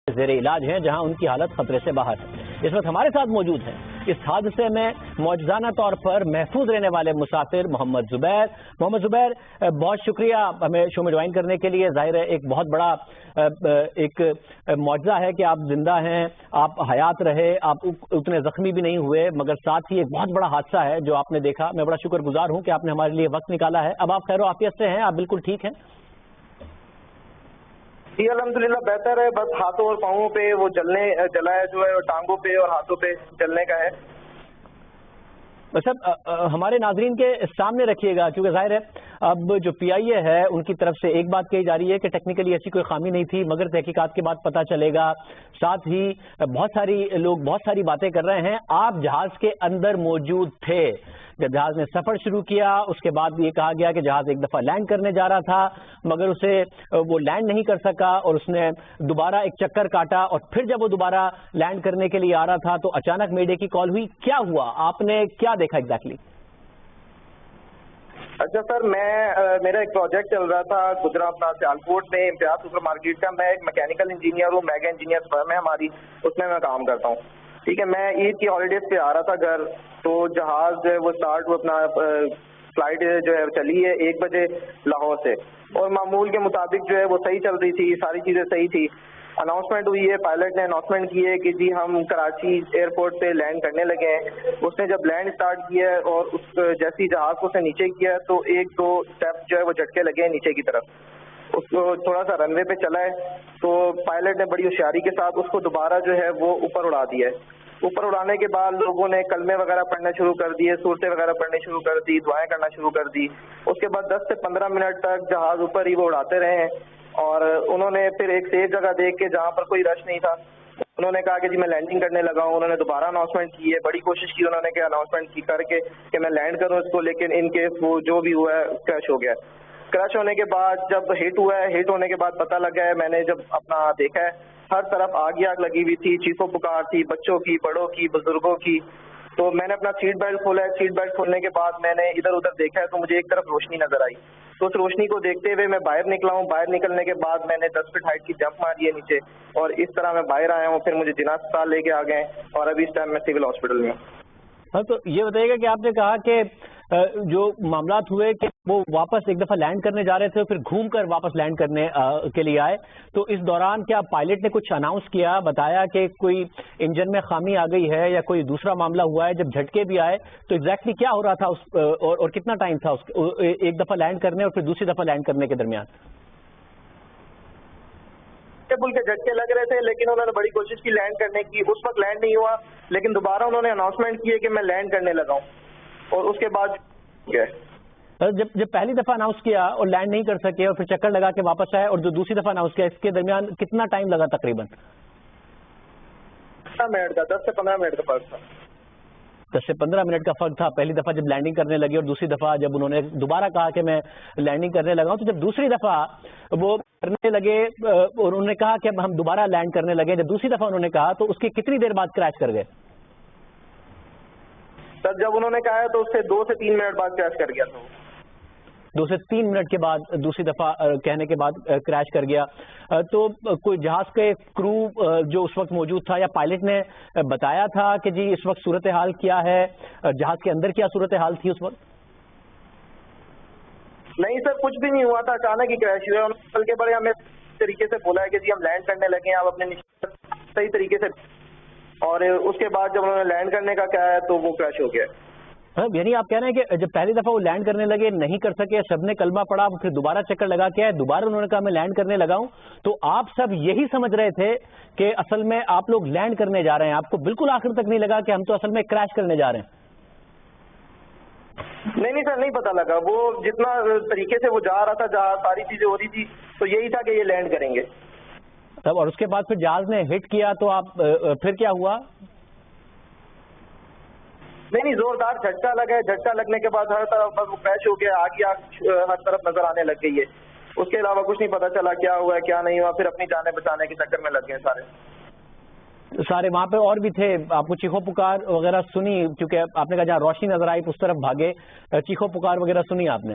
زیر علاج ہیں جہاں ان کی حالت خطرے سے باہر ہے۔ اس وقت ہمارے ساتھ موجود ہیں اس حادثے میں معجزانہ طور پر محفوظ رہنے والے مسافر محمد زبیر۔ محمد زبیر، بہت شکریہ ہمیں شو میں جوائن کرنے کے لیے۔ ظاہر ہے ایک بہت بڑا ایک معجزہ ہے کہ آپ زندہ ہیں، آپ حیات رہے، آپ اتنے زخمی بھی نہیں ہوئے، مگر ساتھ ہی ایک بہت بڑا حادثہ ہے جو آپ نے دیکھا۔ میں بڑا شکر گزار ہوں کہ آپ نے ہمارے لیے وقت نکالا ہے۔ اب آپ خیر و عافیت سے ہیں؟ آپ بالکل ٹھیک ہیں؟ جی الحمدللہ بہتر ہے، بس ہاتھوں اور پاؤں پہ وہ جلا ہے جو ہے، ٹانگوں پہ اور ہاتھوں پہ جلنے کا ہے۔ سر ہمارے ناظرین کے سامنے رکھیے گا، کیونکہ ظاہر ہے اب جو پی آئی اے ہے ان کی طرف سے ایک بات کہی جا رہی ہے کہ ٹیکنیکلی ایسی کوئی خامی نہیں تھی، مگر تحقیقات کے بعد پتہ چلے گا۔ ساتھ ہی بہت ساری لوگ بہت ساری باتیں کر رہے ہیں۔ آپ جہاز کے اندر موجود تھے جب جہاز نے سفر شروع کیا، اس کے بعد یہ کہا گیا کہ جہاز ایک دفعہ لینڈ کرنے جا رہا تھا مگر اسے وہ لینڈ نہیں کر سکا اور اس نے دوبارہ ایک چکر کاٹا، اور پھر جب وہ دوبارہ لینڈ کرنے کے لیے آ رہا تھا تو اچانک میڈے کی کال ہوئی۔ کیا ہوا؟ آپ نے کیا دیکھا ایگزیکٹلی؟ اچھا سر، میرا ایک پروجیکٹ چل رہا تھا گجرا اپنا سیالکوٹ میں امتیاز سپر مارکیٹ کا۔ میں ایک میکینیکل انجینئر ہوں، میگا انجینئر فرم ہے ہماری، اس میں کام کرتا ہوں۔ ٹھیک ہے، میں عید کی ہالیڈیز پہ آ رہا تھا گھر، تو جہاز جو ہے وہ اسٹارٹ اپنا فلائٹ جو ہے چلی ہے 1 بجے لاہور سے، اور معمول کے مطابق جو ہے وہ صحیح چل رہی تھی، ساری چیزیں صحیح تھی۔ اناؤنسمنٹ ہوئی ہے، پائلٹ نے اناؤنسمنٹ کی ہے کہ جی ہم کراچی ایئرپورٹ پہ لینڈ کرنے لگے ہیں۔ اس نے جب لینڈ اسٹارٹ کیا ہے اور جیسی جہاز کو اس نے نیچے کیا تو 1-2 اسٹیپ جو ہے وہ جھٹکے لگے ہیں نیچے کی طرف۔ اس کو تھوڑا سا رن وے پہ چلا ہے تو پائلٹ نے بڑی ہوشیاری کے ساتھ اس کو دوبارہ جو ہے وہ اوپر اڑا دیا ہے۔ اوپر اڑانے کے بعد لوگوں نے کلمے وغیرہ پڑھنے شروع کر دیے، صورتیں وغیرہ پڑھنی شروع کر دی، دعائیں کرنا شروع کر دی۔ اس کے بعد 10 سے 15 منٹ تک جہاز اوپر ہی وہ اڑاتے رہے ہیں، اور انہوں نے پھر ایک سیف جگہ دیکھ کے جہاں پر کوئی رش نہیں تھا انہوں نے کہا کہ جی میں لینڈنگ کرنے لگا ہوں۔ انہوں نے دوبارہ اناؤنسمنٹ کی ہے، بڑی کوشش کی انہوں نے کہ اناؤنسمنٹ کی کر کے کہ میں لینڈ کروں اس کو، لیکن ان کیس وہ جو بھی ہوا ہے کریش ہو گیا۔ کریش ہونے کے بعد جب ہٹ ہوا ہے، ہٹ ہونے کے بعد پتہ لگا ہے، میں نے جب اپنا دیکھا ہے ہر طرف آگ ہی آگ لگی ہوئی تھی، چیخو پکار تھی، بچوں کی، بڑوں کی، بزرگوں کی۔ تو میں نے اپنا سیٹ بیلٹ کھولا ہے، سیٹ بیلٹ کھولنے کے بعد میں نے ادھر ادھر دیکھا ہے تو مجھے ایک طرف روشنی نظر آئی، تو اس روشنی کو دیکھتے ہوئے میں باہر نکلا ہوں۔ باہر نکلنے کے بعد میں نے 10 فٹ ہائٹ کی جمپ ماری ہے نیچے، اور اس طرح میں باہر آیا ہوں۔ پھر مجھے جناح اسپتال لے کے آ گئے اور ابھی اس ٹائم میں سول ہاسپٹل میں ہوں۔ ہاں، تو یہ بتائیے گا کہ آپ نے کہا کہ جو معاملات ہوئے کہ وہ واپس ایک دفعہ لینڈ کرنے جا رہے تھے پھر گھوم کر واپس لینڈ کرنے کے لیے آئے، تو اس دوران کیا پائلٹ نے کچھ اناؤنس کیا، بتایا کہ کوئی انجن میں خامی آ گئی ہے یا کوئی دوسرا معاملہ ہوا ہے؟ جب جھٹکے بھی آئے تو ایگزیکٹلی کیا ہو رہا تھا اور کتنا ٹائم تھا ایک دفعہ لینڈ کرنے اور پھر دوسری دفعہ لینڈ کرنے کے درمیان؟ پل کے جھٹکے لگ رہے تھے لیکن انہوں نے بڑی کوشش کی لینڈ کرنے کی، اس وقت لینڈ نہیں ہوا، لیکن دوبارہ انہوں نے اناؤنسمنٹ کی ہے کہ میں لینڈ کرنے لگا ہوں، اور اس کے بعد جب پہلی دفعہ اناؤنس کیا اور لینڈ نہیں کر سکے اور پھر چکر لگا کے واپس آئے اور جو دوسری دفعہ اناؤنس کیا، اس کے درمیان کتنا ٹائم لگا تقریباً؟ 10 سے 15 منٹ کا فرق تھا۔ 10 سے 15 منٹ کا فرق تھا پہلی دفعہ جب لینڈنگ کرنے لگے، اور دوسری دفعہ جب انہوں نے دوبارہ کہا کہ میں لینڈنگ کرنے لگا ہوں، تو جب دوسری دفعہ وہ کرنے لگے اور انہوں نے کہا کہ اب ہم دوبارہ لینڈ کرنے لگے، جب دوسری دفعہ انہوں نے کہا تو اس کی کتنی دیر بعد کریش کر گئے؟ سر جب انہوں نے کہا ہے تو اس سے 2 سے 3 منٹ بعد کریش کر گیا تھا۔ 2 سے 3 منٹ کے بعد دوسری دفعہ کہنے کے بعد کریش کر گیا۔ تو کوئی جہاز کے کرو جو اس وقت موجود تھا یا پائلٹ نے بتایا تھا کہ جی اس وقت صورتحال کیا ہے، جہاز کے اندر کیا صورتحال تھی اس وقت؟ نہیں سر، کچھ بھی نہیں ہوا تھا، اچانک ہی کریش ہوا۔ بلکہ بڑے ہمیں طریقے سے بولا ہے کہ جی ہم لینڈ کرنے لگے ہیں، آپ اپنے صحیح طریقے سے، اور اس کے بعد جب انہوں نے لینڈ کرنے کا کہا ہے تو وہ کریش ہو گیا۔ یعنی آپ کہہ رہے ہیں کہ جب پہلی دفعہ وہ لینڈ کرنے لگے نہیں کر سکے، سب نے کلمہ پڑھا، پھر دوبارہ چکر لگا کے آئے، دوبارہ انہوں نے کہا میں لینڈ کرنے لگا ہوں، تو آپ سب یہی سمجھ رہے تھے کہ اصل میں آپ لوگ لینڈ کرنے جا رہے ہیں، آپ کو بالکل آخر تک نہیں لگا کہ ہم تو اصل میں کریش کرنے جا رہے ہیں؟ نہیں سر، نہیں پتا لگا، وہ جتنا طریقے سے وہ جا رہا تھا، جہاں ساری چیزیں ہو رہی تھی تو یہی تھا کہ یہ لینڈ کریں گے تب، اور اس کے بعد پھر جہاز نے ہٹ کیا تو آپ پھر کیا ہوا؟ نہیں زوردار جھٹکا لگا ہے، جھٹکا لگنے کے بعد ہر طرف بس وہ کریش ہو گیا، آگ ہی آگ ہر طرف نظر آنے لگ گئی ہے، اس کے علاوہ کچھ نہیں پتا چلا کیا ہوا ہے کیا نہیں ہوا۔ پھر اپنی جانیں بچانے کے چکر میں لگ گئے سارے وہاں پہ اور بھی تھے، آپ کو چیخو پکار وغیرہ سنی؟ کیونکہ آپ نے کہا جہاں روشنی نظر آئی اس طرف بھاگے، چیخو پکار وغیرہ سنی آپ نے؟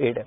8F